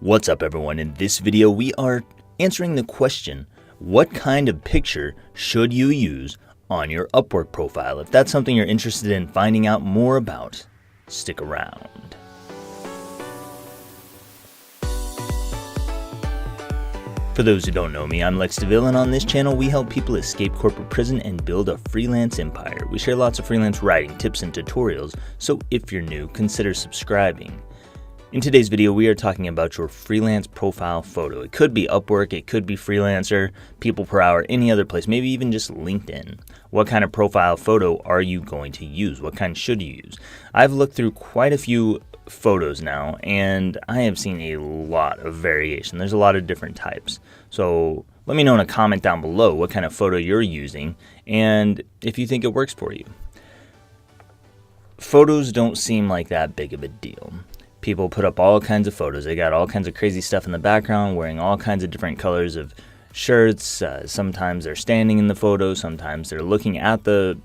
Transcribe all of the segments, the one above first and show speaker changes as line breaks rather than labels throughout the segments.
What's up everyone? In this video we are answering the question, what kind of picture should you use on your Upwork profile? If that's something you're interested in finding out more about, stick around. For those who don't know me, I'm Lex DeVille, and on this channel we help people escape corporate prison and build a freelance empire. We share lots of freelance writing tips and tutorials, so if you're new, consider subscribing. In today's video, we are talking about your freelance profile photo. It could be Upwork, it could be Freelancer, People Per Hour, any other place, maybe even just LinkedIn. What kind of profile photo are you going to use? What kind should you use? I've looked through quite a few photos now, and I have seen a lot of variation. There's a lot of different types. So let me know in a comment down below what kind of photo you're using and if you think it works for you. Photos don't seem like that big of a deal. People put up all kinds of photos. They got all kinds of crazy stuff in the background, wearing all kinds of different colors of shirts. Sometimes they're standing in the photo. Sometimes they're looking at the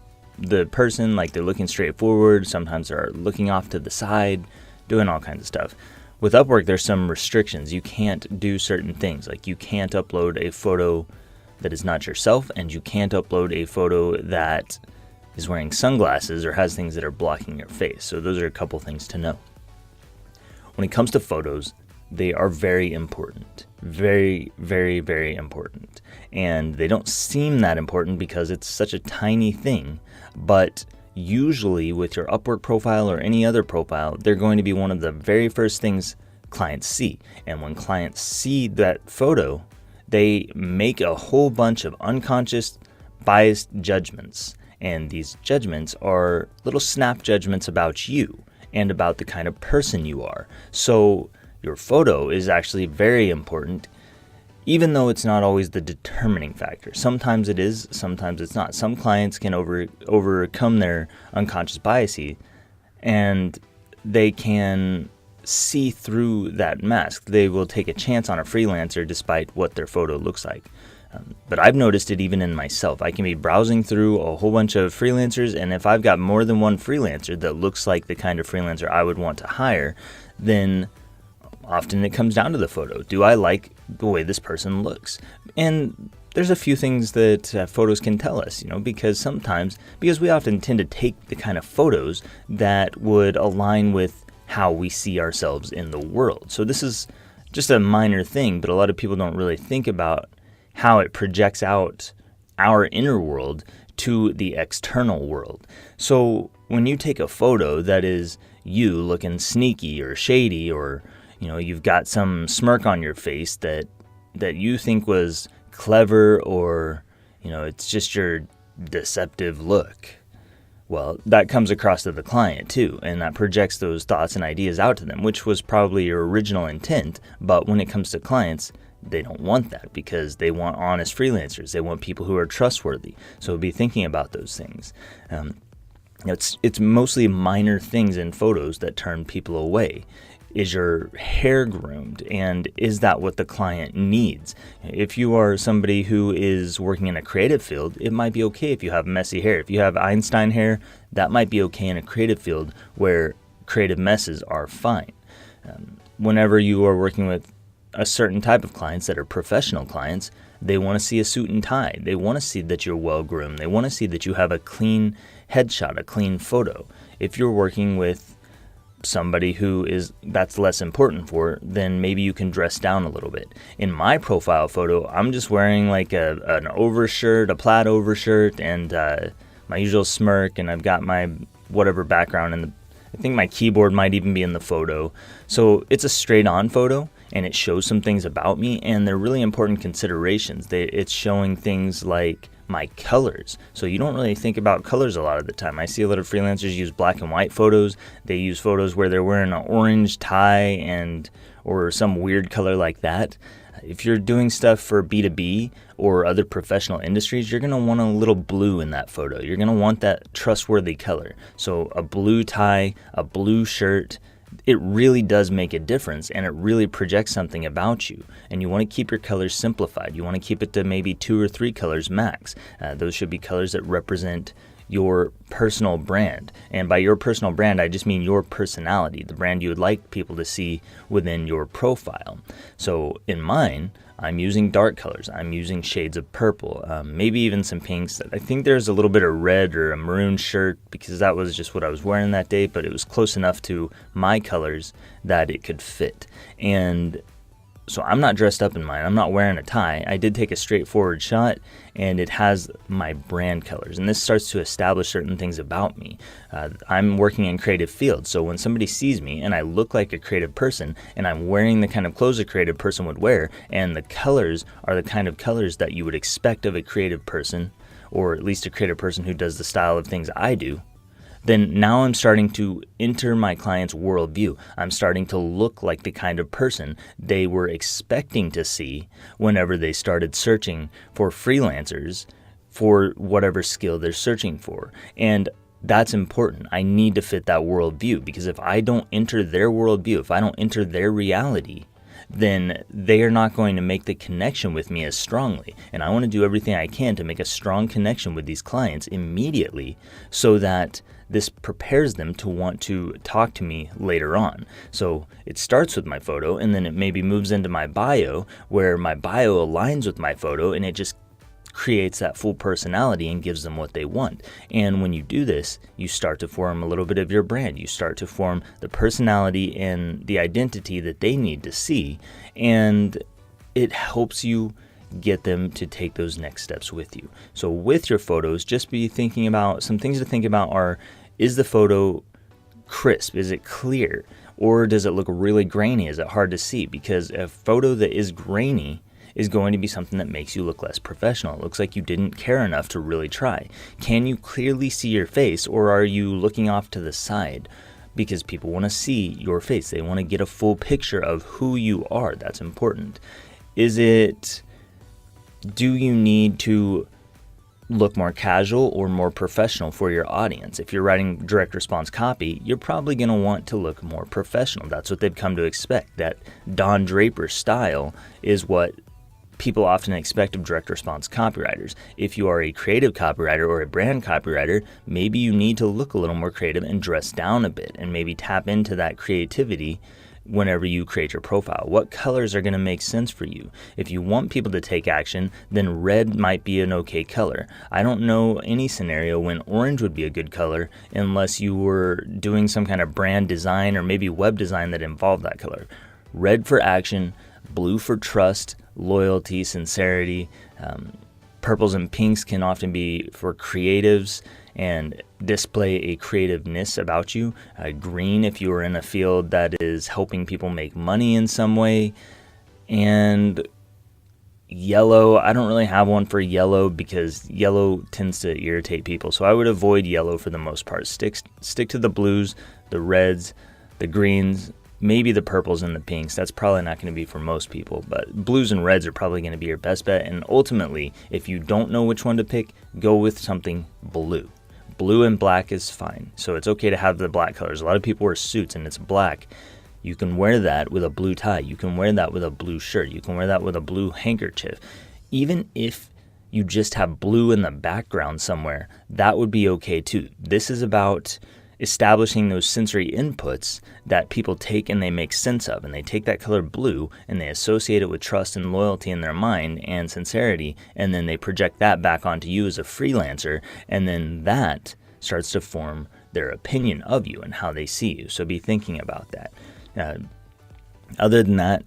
person, like they're looking straight forward. Sometimes they're looking off to the side, doing all kinds of stuff. With Upwork, there's some restrictions. You can't do certain things. Like you can't upload a photo that is not yourself, and you can't upload a photo that is wearing sunglasses or has things that are blocking your face. So those are a couple things to know. When it comes to photos, they are very important. Very, very, very important. And they don't seem that important because it's such a tiny thing. But usually with your Upwork profile or any other profile, they're going to be one of the very first things clients see. And when clients see that photo, they make a whole bunch of unconscious, biased judgments. And these judgments are little snap judgments about you and about the kind of person you are. So your photo is actually very important, even though it's not always the determining factor. Sometimes it is, sometimes it's not. Some clients can overcome their unconscious biases, and they can see through that mask. They will take a chance on a freelancer despite what their photo looks like. But I've noticed it even in myself. I can be browsing through a whole bunch of freelancers, and if I've got more than one freelancer that looks like the kind of freelancer I would want to hire, then often it comes down to the photo. Do I like the way this person looks? And there's a few things that photos can tell us, because we often tend to take the kind of photos that would align with how we see ourselves in the world. So this is just a minor thing, but a lot of people don't really think about how it projects out our inner world to the external world. So when you take a photo that is you looking sneaky or shady, or you've got some smirk on your face that you think was clever, or it's just your deceptive look, well, that comes across to the client too, and that projects those thoughts and ideas out to them, which was probably your original intent. But when it comes to clients, they don't want that, because they want honest freelancers. They want people who are trustworthy. So be thinking about those things. It's mostly minor things in photos that turn people away. Is your hair groomed, and is that what the client needs? If you are somebody who is working in a creative field, it might be okay if you have messy hair. If you have Einstein hair, that might be okay in a creative field where creative messes are fine. Whenever you are working with a certain type of clients that are professional clients, they want to see a suit and tie. They want to see that you're well groomed. They want to see that you have a clean headshot, a clean photo. If you're working with somebody that's less important for, then maybe you can dress down a little bit. In my profile photo, I'm just wearing like an overshirt, a plaid overshirt, and my usual smirk, and I've got my whatever background, and I think my keyboard might even be in the photo. So it's a straight on photo, and it shows some things about me, and they're really important considerations. It's showing things like my colors. So you don't really think about colors a lot of the time. I see a lot of freelancers use black and white photos. They use photos where they're wearing an orange tie or some weird color like that. If you're doing stuff for B2B or other professional industries, you're going to want a little blue in that photo. You're going to want that trustworthy color. So a blue tie, a blue shirt, it really does make a difference, and it really projects something about you. And you want to keep your colors simplified. You want to keep it to maybe 2 or 3 colors max. Those should be colors that represent your personal brand. And by your personal brand, I just mean your personality, the brand you would like people to see within your profile. So in mine, I'm using dark colors. I'm using shades of purple, maybe even some pinks. I think there's a little bit of red or a maroon shirt because that was just what I was wearing that day, but it was close enough to my colors that it could fit. And so I'm not dressed up in mine. I'm not wearing a tie. I did take a straightforward shot, and it has my brand colors. And this starts to establish certain things about me. I'm working in creative fields, so when somebody sees me and I look like a creative person and I'm wearing the kind of clothes a creative person would wear, and the colors are the kind of colors that you would expect of a creative person, or at least a creative person who does the style of things I do, then now I'm starting to enter my client's worldview. I'm starting to look like the kind of person they were expecting to see whenever they started searching for freelancers for whatever skill they're searching for. And that's important. I need to fit that worldview, because if I don't enter their worldview, if I don't enter their reality, then they are not going to make the connection with me as strongly. And I want to do everything I can to make a strong connection with these clients immediately so that this prepares them to want to talk to me later on. So it starts with my photo, and then it maybe moves into my bio, where my bio aligns with my photo, and it just creates that full personality and gives them what they want. And when you do this, you start to form a little bit of your brand. You start to form the personality and the identity that they need to see, and it helps you get them to take those next steps with you. So with your photos, just be thinking about some things to think about are, is the photo crisp? Is it clear? Or does it look really grainy? Is it hard to see? Because a photo that is grainy is going to be something that makes you look less professional. It looks like you didn't care enough to really try. Can you clearly see your face, or are you looking off to the side? Because people want to see your face. They want to get a full picture of who you are. That's important. Do you need to look more casual or more professional for your audience? If you're writing direct response copy, you're probably going to want to look more professional. That's what they've come to expect. That Don Draper style is what people often expect of direct response copywriters. If you are a creative copywriter or a brand copywriter, maybe you need to look a little more creative and dress down a bit, and maybe tap into that creativity whenever you create your profile. What colors are going to make sense for you? If you want people to take action, then red might be an okay color. I don't know any scenario when orange would be a good color unless you were doing some kind of brand design or maybe web design that involved that color. Red for action, blue for trust, loyalty, sincerity. Purples and pinks can often be for creatives and display a creativeness about you. Green if you are in a field that is helping people make money in some way. And yellow, I don't really have one for yellow because yellow tends to irritate people. So I would avoid yellow for the most part. Stick to the blues, the reds, the greens, maybe the purples and the pinks. That's probably not going to be for most people, but blues and reds are probably going to be your best bet. And ultimately, if you don't know which one to pick, go with something blue. Blue and black is fine. So it's okay to have the black colors. A lot of people wear suits and it's black. You can wear that with a blue tie. You can wear that with a blue shirt. You can wear that with a blue handkerchief. Even if you just have blue in the background somewhere, that would be okay too. This is about establishing those sensory inputs that people take and they make sense of, and they take that color blue and they associate it with trust and loyalty in their mind and sincerity, and then they project that back onto you as a freelancer, and then that starts to form their opinion of you and how they see you. So be thinking about that. Other than that,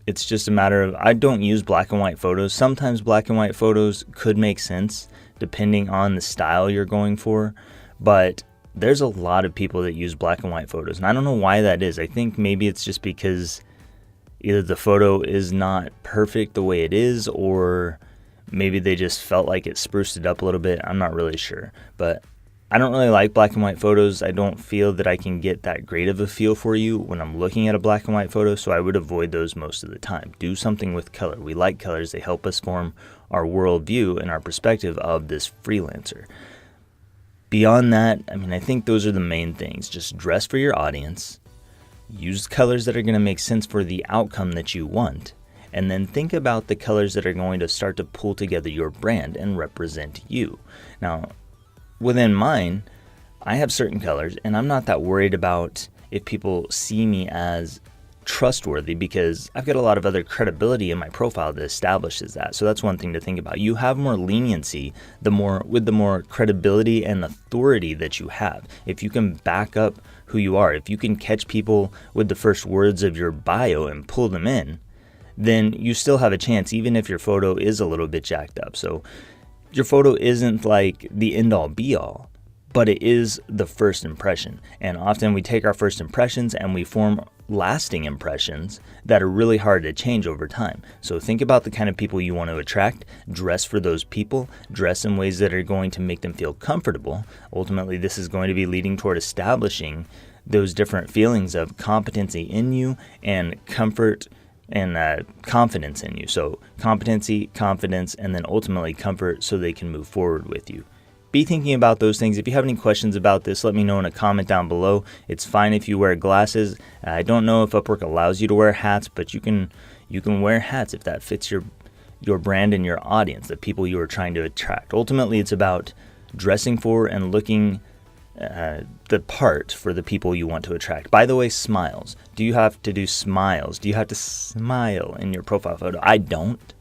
it's just a matter of, I don't use black and white photos. Sometimes black and white photos could make sense depending on the style you're going for, but there's a lot of people that use black and white photos, and I don't know why that is. I think maybe it's just because either the photo is not perfect the way it is, or maybe they just felt like it spruced it up a little bit. I'm not really sure, but I don't really like black and white photos. I don't feel that I can get that great of a feel for you when I'm looking at a black and white photo, so I would avoid those most of the time. Do something with color. We like colors. They help us form our worldview and our perspective of this freelancer. Beyond that, I think those are the main things. Just dress for your audience, use colors that are going to make sense for the outcome that you want, and then think about the colors that are going to start to pull together your brand and represent you. Now, within mine, I have certain colors, and I'm not that worried about if people see me as trustworthy, because I've got a lot of other credibility in my profile that establishes that. So that's one thing to think about. You have more leniency with the more credibility and authority that you have. If you can back up who you are, if you can catch people with the first words of your bio and pull them in, then you still have a chance, even if your photo is a little bit jacked up. So your photo isn't like the end all be all, but it is the first impression. And often we take our first impressions and we form lasting impressions that are really hard to change over time. So think about the kind of people you want to attract, dress for those people, dress in ways that are going to make them feel comfortable. Ultimately, this is going to be leading toward establishing those different feelings of competency in you and comfort and confidence in you. So competency, confidence, and then ultimately comfort, so they can move forward with you. Be thinking about those things. If you have any questions about this, let me know in a comment down below. It's fine if you wear glasses. I don't know if Upwork allows you to wear hats, but you can wear hats if that fits your brand and your audience, the people you are trying to attract. Ultimately, it's about dressing for and looking the part for the people you want to attract. By the way, smiles. Do you have to do smiles? Do you have to smile in your profile photo? I don't,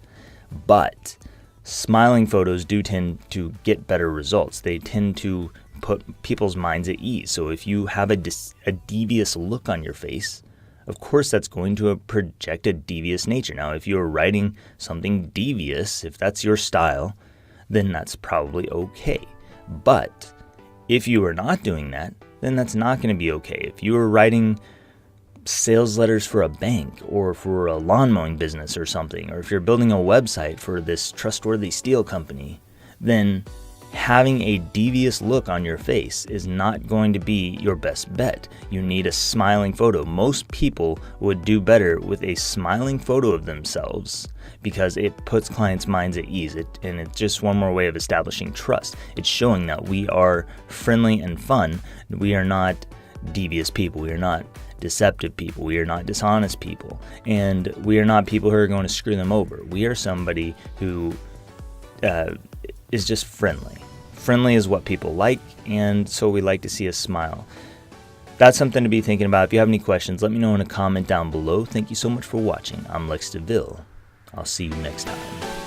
but smiling photos do tend to get better results. They tend to put people's minds at ease. So if you have a devious look on your face, of course that's going to project a devious nature. Now, if you're writing something devious, if that's your style, then that's probably okay. But if you are not doing that, then that's not going to be okay. If you are writing sales letters for a bank or for a lawn mowing business or something, or if you're building a website for this trustworthy steel company, then having a devious look on your face is not going to be your best bet. You need a smiling photo. Most people would do better with a smiling photo of themselves because it puts clients' minds at ease. And it's just one more way of establishing trust. It's showing that we are friendly and fun. We are not devious people. We are not deceptive people. We are not dishonest people. And we are not people who are going to screw them over. We are somebody who is just friendly. Friendly is what people like, and so we like to see a smile. That's something to be thinking about. If you have any questions, let me know in a comment down below. Thank you so much for watching. I'm Lex DeVille. I'll see you next time.